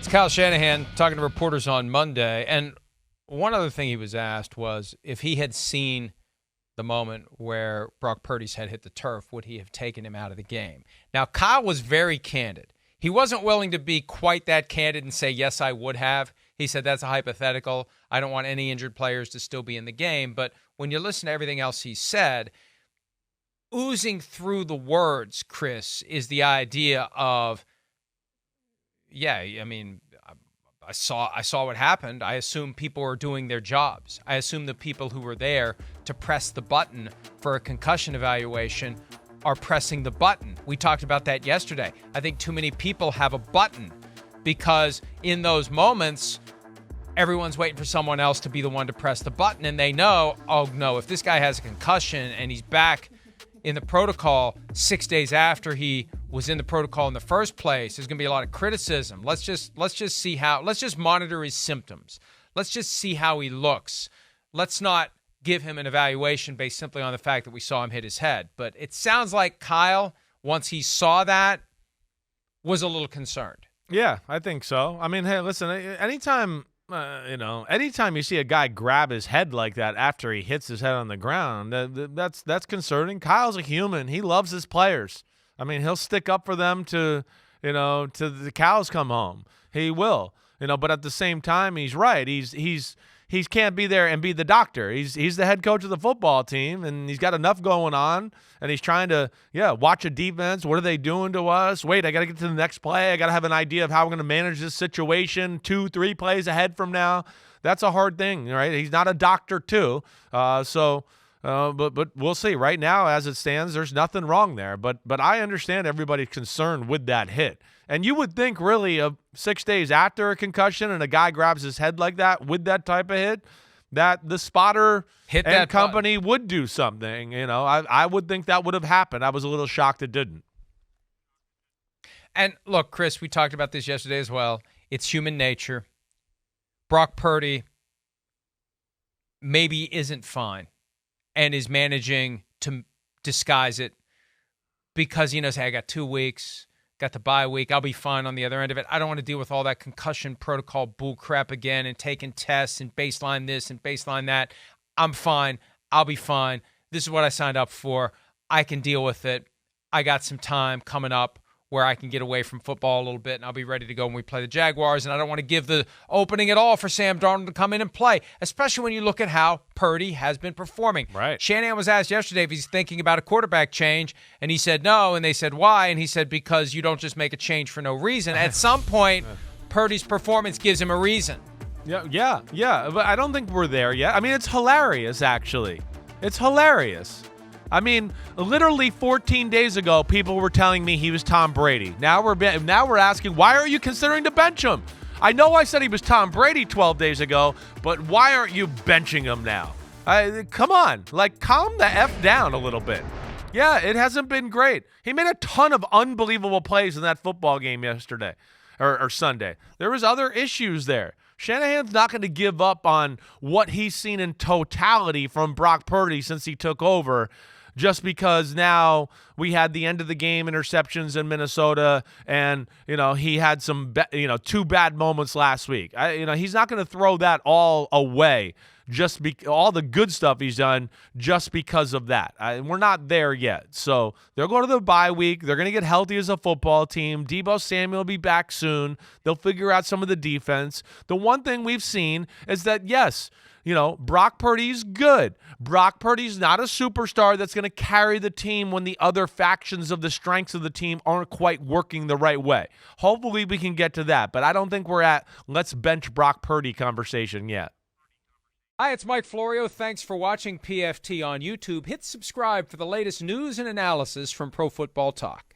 It's Kyle Shanahan talking to reporters on Monday, and one other thing he was asked was if he had seen the moment where Brock Purdy's head hit the turf, would he have taken him out of the game? Now, Kyle was very candid. He wasn't willing to be quite that candid and say, yes, I would have. He said, that's a hypothetical. I don't want any injured players to still be in the game. But when you listen to everything else he said, oozing through the words, Chris, is the idea of, yeah, I mean, I saw what happened. I assume people are doing their jobs. I assume the people who were there to press the button for a concussion evaluation are pressing the button. We talked about that yesterday. I think too many people have a button because in those moments, everyone's waiting for someone else to be the one to press the button, and they know, oh no, if this guy has a concussion and he's back in the protocol 6 days after he was in the protocol in the first place, there's going to be a lot of criticism. Let's just monitor his symptoms. Let's just see how he looks. Let's not give him an evaluation based simply on the fact that we saw him hit his head. But it sounds like Kyle, once he saw that, was a little concerned. Yeah, I think so. I mean, hey, listen, anytime you see a guy grab his head like that after he hits his head on the ground, that's concerning. Kyle's a human. He loves his players. I mean, he'll stick up for them to the cows come home. He will, but at the same time, he's right. He can't be there and be the doctor. He's the head coach of the football team, and he's got enough going on, and he's trying to, watch a defense. What are they doing to us? Wait, I got to get to the next play. I got to have an idea of how we're going to manage this situation 2-3 plays ahead from now. That's a hard thing, right? He's not a doctor, too. But we'll see. Right now, as it stands, there's nothing wrong there. But I understand everybody's concerned with that hit. And you would think, really, of 6 days after a concussion and a guy grabs his head like that with that type of hit, that the spotter and company would do something. I would think that would have happened. I was a little shocked it didn't. And look, Chris, we talked about this yesterday as well. It's human nature. Brock Purdy maybe isn't fine and is managing to disguise it because he knows, hey, I got 2 weeks, got the bye week, I'll be fine on the other end of it. I don't want to deal with all that concussion protocol bull crap again and taking tests and baseline this and baseline that. I'm fine. I'll be fine. This is what I signed up for. I can deal with it. I got some time coming up where I can get away from football a little bit, and I'll be ready to go when we play the Jaguars, and I don't want to give the opening at all for Sam Darnold to come in and play, especially when you look at how Purdy has been performing. Right. Shanahan was asked yesterday if he's thinking about a quarterback change, and he said no, and they said why, and he said because you don't just make a change for no reason. At some point, Purdy's performance gives him a reason. Yeah, but I don't think we're there yet. I mean, it's hilarious, actually. It's hilarious. I mean, literally 14 days ago, people were telling me he was Tom Brady. Now we're asking, why are you considering to bench him? I know I said he was Tom Brady 12 days ago, but why aren't you benching him now? Come on, calm the F down a little bit. Yeah, it hasn't been great. He made a ton of unbelievable plays in that football game yesterday or Sunday. There was other issues there. Shanahan's not going to give up on what he's seen in totality from Brock Purdy since he took over, just because now we had the end of the game interceptions in Minnesota, and he had some 2 bad moments last week. He's not going to throw that all away, all the good stuff he's done just because of that. We're not there yet. So they'll go to the bye week. They're going to get healthy as a football team. Deebo Samuel will be back soon. They'll figure out some of the defense. The one thing we've seen is that, yes, Brock Purdy's good. Brock Purdy's not a superstar that's going to carry the team when the other factions of the strengths of the team aren't quite working the right way. Hopefully we can get to that, but I don't think we're at let's bench Brock Purdy conversation yet. Hi, it's Mike Florio. Thanks for watching PFT on YouTube. Hit subscribe for the latest news and analysis from Pro Football Talk.